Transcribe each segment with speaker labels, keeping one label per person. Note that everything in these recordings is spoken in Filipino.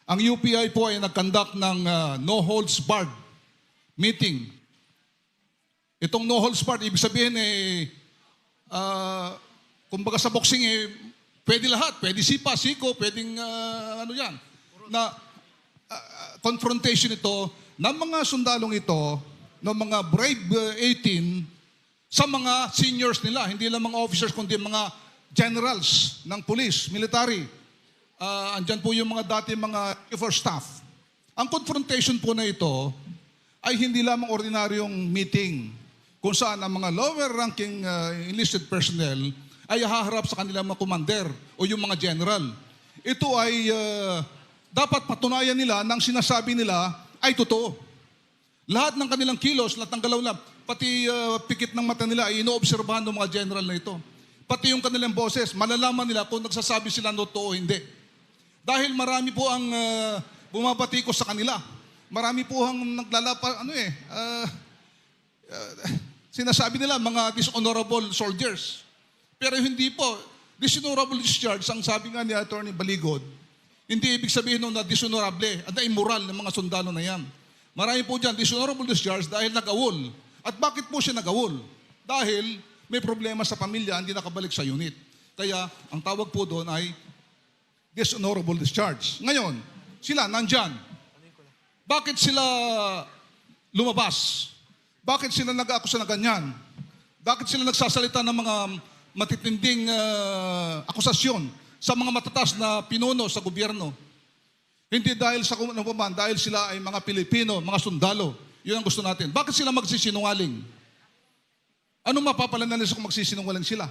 Speaker 1: Ang UPI po ay nag-conduct ng no holds barred meeting. Itong no holds barred, ibig sabihin kumbaga sa boxing pwede lahat, pwede sipa, siko, pwedeng ano yan, na confrontation ito ng mga sundalong ito, ng mga brave 18 sa mga seniors nila, hindi lang mga officers kundi mga generals ng police, military. Andyan po yung mga dati mga for staff. Ang confrontation po na ito ay hindi lamang ordinaryong meeting kung saan ang mga lower ranking enlisted personnel ay haharap sa kanilang mga commander o yung mga general. Ito ay dapat patunayan nila ng sinasabi nila ay totoo. Lahat ng kanilang kilos, lahat ng galaw nila, pati pikit ng mata nila ay inoobserbahan ng mga general na ito. Pati yung kanilang boses, malalaman nila kung nagsasabi sila totoo o hindi. Dahil marami po ang bumabatikos sa kanila. Marami po ang naglalapa, sinasabi nila mga dishonorable soldiers. Pero hindi po. Dishonorable discharge, ang sabi nga ni Attorney Baligod, hindi ibig sabihin na dishonorable at na immoral ng mga sundalo na yan. Marami po dyan, dishonorable discharge dahil nag-awol. At bakit po siya nag-awol? Dahil may problema sa pamilya, hindi nakabalik sa unit. Kaya ang tawag po doon ay dishonorable discharge. Ngayon, sila nandyan. Bakit sila lumabas? Bakit sila nag-aakusa na ganyan? Bakit sila nagsasalita ng mga matitinding akusasyon sa mga matatas na pinuno sa gobyerno? Hindi dahil sa kumanuman, dahil sila ay mga Pilipino, mga sundalo. Yun ang gusto natin. Bakit sila magsisinungaling? Anong mapapalanan nila kung magsisinungaling sila?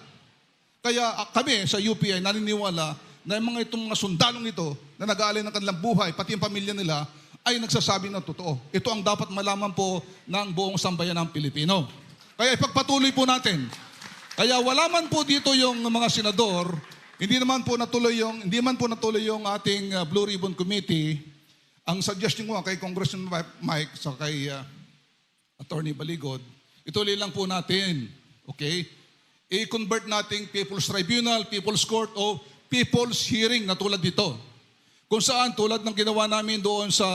Speaker 1: Kaya kami sa UPI naniniwala na yung itong mga sundalong ito na nag-aalay ng kanilang buhay, pati yung pamilya nila, ay nagsasabi ng totoo. Ito ang dapat malaman po ng buong sambayan ng Pilipino. Kaya ipagpatuloy po natin. Kaya wala man po dito yung mga senador, hindi man po natuloy yung ating Blue Ribbon Committee. Ang suggestion ko kay Congressman Mike sa kay Attorney Baligod, ituloy lang po natin, okay? I-convert nating People's Tribunal, People's Court o People's Hearing na tulad dito. Kung saan tulad ng ginawa namin doon sa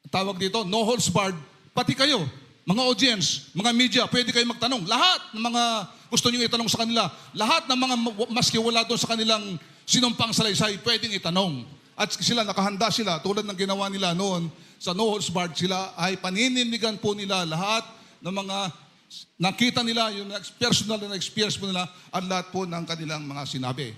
Speaker 1: tawag dito, no holds barred, pati kayo, mga audience, mga media, pwede kayo magtanong. Lahat ng mga gusto nyo itanong sa kanila, lahat ng mga maski wala doon sa kanilang sinumpang salaysay, pwedeng itanong. At sila, nakahanda sila, tulad ng ginawa nila noon sa no holds barred, sila ay panininigan po nila lahat ng mga nakita nila, yung personal na experience po nila, at lahat po ng kanilang mga sinabi.